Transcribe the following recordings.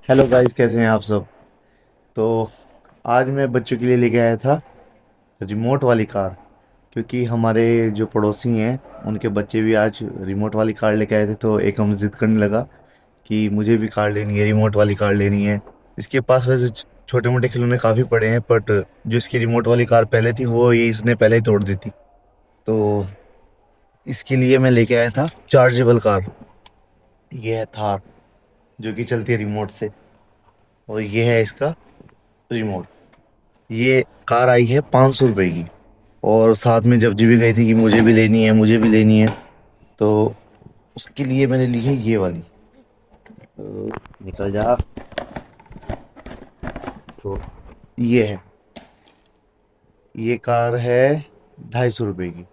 Hello guys, कैसे हैं आप सब। तो आज मैं बच्चों के लिए लेके आया था रिमोट वाली कार। क्योंकि हमारे जो पड़ोसी हैं उनके बच्चे भी आज रिमोट वाली कार लेके आए थे, तो एक हम जिद करने लगा कि मुझे भी कार लेनी है, रिमोट वाली कार लेनी है। इसके पास वैसे छोटे मोटे खिलौने काफ़ी पड़े हैं, बट जो इसकी रिमोट वाली कार पहले थी वो ये इसने पहले ही तोड़ दी थी। तो इसके लिए मैं लेके आया था चार्जेबल कार। ये है थार, जो कि चलती है रिमोट से। और ये है इसका रिमोट। ये कार आई है 500 रुपये की। और साथ में जब जी भी गई थी कि मुझे भी लेनी है, मुझे भी लेनी है। तो उसके लिए मैंने ली है ये वाली। निकल जा। तो ये है, ये कार है 250 रुपये की।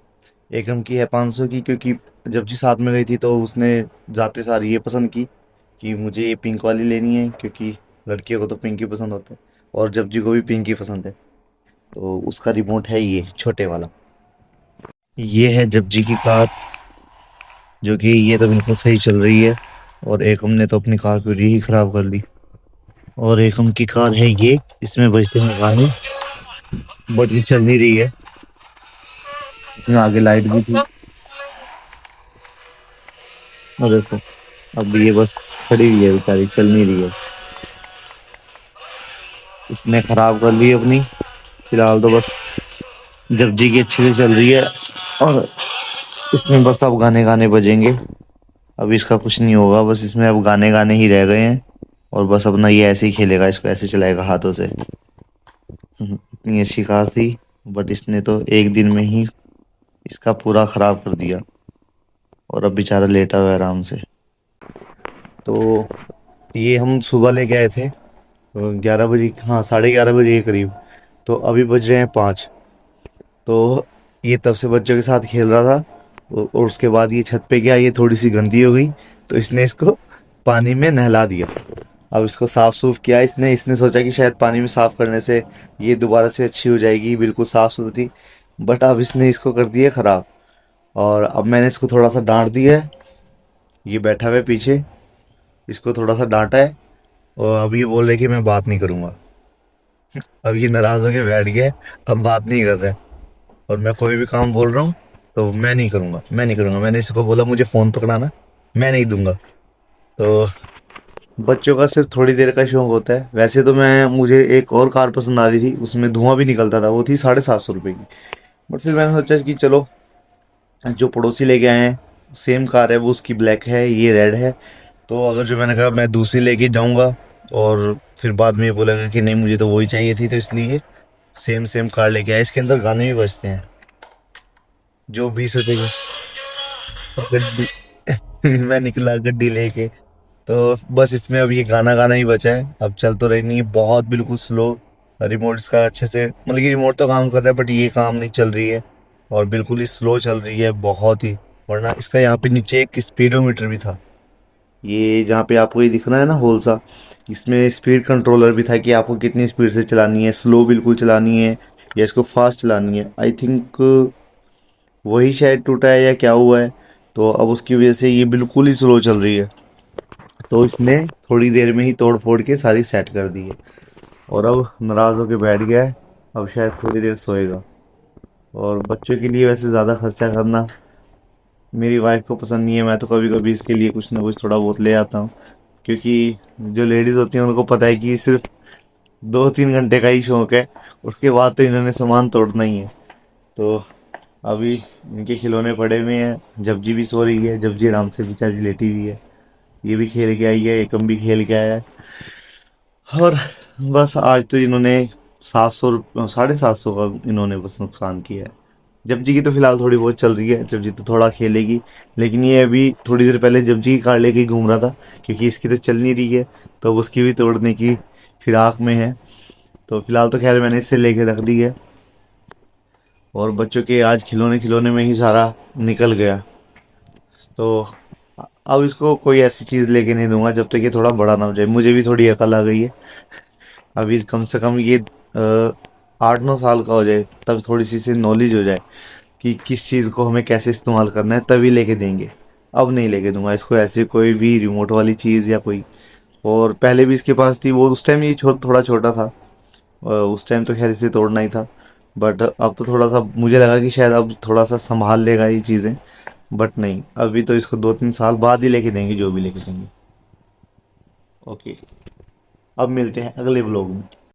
एकम की है 500 की, क्योंकि जब जी साथ में गई थी तो उसने जाते सार ये पसंद की कि मुझे ये पिंक वाली लेनी है, क्योंकि लड़कियों को तो पिंक ही पसंद होता है। और जब जी को भी पिंक ही पसंद है। तो उसका रिमोट है ये छोटे वाला। ये है जपजी की कार, जो कि ये तो बिल्कुल सही चल रही है। और एकम ने तो अपनी कार पूरी ही खराब कर ली। और एकम की कार है ये, इसमें बजते हैं गाने, बट ये चल नहीं रही है। इसमें आगे लाइट भी थी। और देखो, अब ये बस खड़ी हुई है बेचारी, चल नहीं रही है। इसने खराब कर ली अपनी। फिलहाल तो बस जपजी की अच्छे से चल रही है। और इसमें बस अब गाने गाने बजेंगे। अब इसका कुछ नहीं होगा, बस इसमें अब गाने गाने ही रह गए हैं। और बस अपना ये ऐसे ही खेलेगा, इसको ऐसे चलाएगा हाथों से। इतनी अच्छी कार थी, बट इसने तो एक दिन में ही इसका पूरा खराब कर दिया। और अब बेचारा लेटा हुआ है आराम से। तो ये हम सुबह लेके आए थे 11 बजे, हाँ 11:30 बजे के करीब। तो अभी बज रहे हैं 5। तो ये तब से बच्चों के साथ खेल रहा था। और उसके बाद ये छत पे गया, ये थोड़ी सी गंदी हो गई। तो इसने इसको पानी में नहला दिया। अब इसको साफ सूफ किया इसने इसने सोचा कि शायद पानी में साफ करने से ये दोबारा से अच्छी हो जाएगी, बिल्कुल साफ सुथरी। बट अब इसने इसको कर दिया खराब। और अब मैंने इसको थोड़ा सा डांट दिया है। ये बैठा हुआ है पीछे, इसको थोड़ा सा डांटा है। और अब ये बोल रहे कि मैं बात नहीं करूंगा। अब ये नाराज होके बैठ गया है, अब बात नहीं कर रहा है। और मैं कोई भी काम बोल रहा हूँ तो मैं नहीं करूंगा, मैं नहीं करूंगा। मैंने इसको बोला मुझे फोन पकड़ाना, मैं नहीं दूंगा। तो बच्चों का सिर्फ थोड़ी देर का शौक होता है। वैसे तो मैं मुझे एक और कार पसंद आ रही थी, उसमें धुआं भी निकलता था, वो थी 750 रुपये की। बट फिर मैंने सोचा कि चलो, जो पड़ोसी लेके आए हैं सेम कार है, वो उसकी ब्लैक है, ये रेड है। तो अगर जो मैंने कहा मैं दूसरी लेके जाऊंगा और फिर बाद में ये बोलेगा कि नहीं मुझे तो वही चाहिए थी, तो इसलिए सेम सेम कार लेके आए। इसके अंदर गाने भी बजते हैं, जो 20 रुपए की गड्डी मैं निकला गड्डी लेके। तो बस इसमें अब ये गाना गाना ही बचा है, अब चल तो रही नहीं है, बहुत बिल्कुल स्लो। रिमोट इसका अच्छे से, मतलब कि रिमोट तो काम कर रहा है बट ये काम नहीं चल रही है। और बिल्कुल ही स्लो चल रही है, बहुत ही। वरना इसका यहाँ पे नीचे एक स्पीडोमीटर भी था। ये जहाँ पे आपको ये दिख रहा है ना होल सा, इसमें स्पीड कंट्रोलर भी था कि आपको कितनी स्पीड से चलानी है, स्लो बिल्कुल चलानी है या इसको फास्ट चलानी है। आई थिंक वही शायद टूटा है या क्या हुआ है। तो अब उसकी वजह से ये बिल्कुल ही स्लो चल रही है। तो इसने थोड़ी देर में ही तोड़ फोड़ के सारी सेट कर दी है। और अब नाराज होके बैठ गया है, अब शायद थोड़ी देर सोएगा। और बच्चों के लिए वैसे ज़्यादा खर्चा करना मेरी वाइफ को पसंद नहीं है। मैं तो कभी कभी इसके लिए कुछ ना कुछ थोड़ा बहुत ले आता हूँ। क्योंकि जो लेडीज़ होती हैं उनको पता है कि सिर्फ 2-3 घंटे का ही शौक है, उसके बाद तो इन्होंने सामान तोड़ना ही है। तो अभी इनके खिलौने पड़े हुए हैं, जबजी भी सो रही है, जबजी आराम से बेचारी लेटी हुई है। ये भी खेल के आई है, एकम भी खेल के आया है। और बस आज तो इन्होंने 700, 750 का इन्होंने बस नुकसान किया है। जपजी की तो फिलहाल थोड़ी बहुत चल रही है, जपजी तो थोड़ा खेलेगी। लेकिन ये अभी थोड़ी देर पहले जपजी की कार लेके ही घूम रहा था, क्योंकि इसकी तो चल नहीं रही है। तो अब उसकी भी तोड़ने की फिराक में है। तो फिलहाल तो खैर मैंने इससे लेके रख दी है। और बच्चों के आज खिलौने खिलौने में ही सारा निकल गया। तो अब इसको कोई ऐसी चीज़ लेके नहीं दूंगा जब तक ये थोड़ा बड़ा ना हो जाए। मुझे भी थोड़ी अकल आ गई है। अभी कम से कम ये 8-9 साल का हो जाए, तब थोड़ी सी इसे नॉलेज हो जाए कि किस चीज़ को हमें कैसे इस्तेमाल करना है, तभी लेके देंगे। अब नहीं लेके दूंगा इसको ऐसे कोई भी रिमोट वाली चीज़ या कोई और पहले भी इसके पास थी, वो उस टाइम ये थोड़ा छोटा था। उस टाइम तो खैर इसे तोड़ना ही था, बट अब तो थोड़ा सा मुझे लगा कि शायद अब थोड़ा सा संभाल लेगा ये चीज़ें। बट नहीं, अभी तो इसको 2-3 साल बाद ही लेके देंगे, जो भी लेके देंगे। ओके, अब मिलते हैं अगले ब्लॉग में।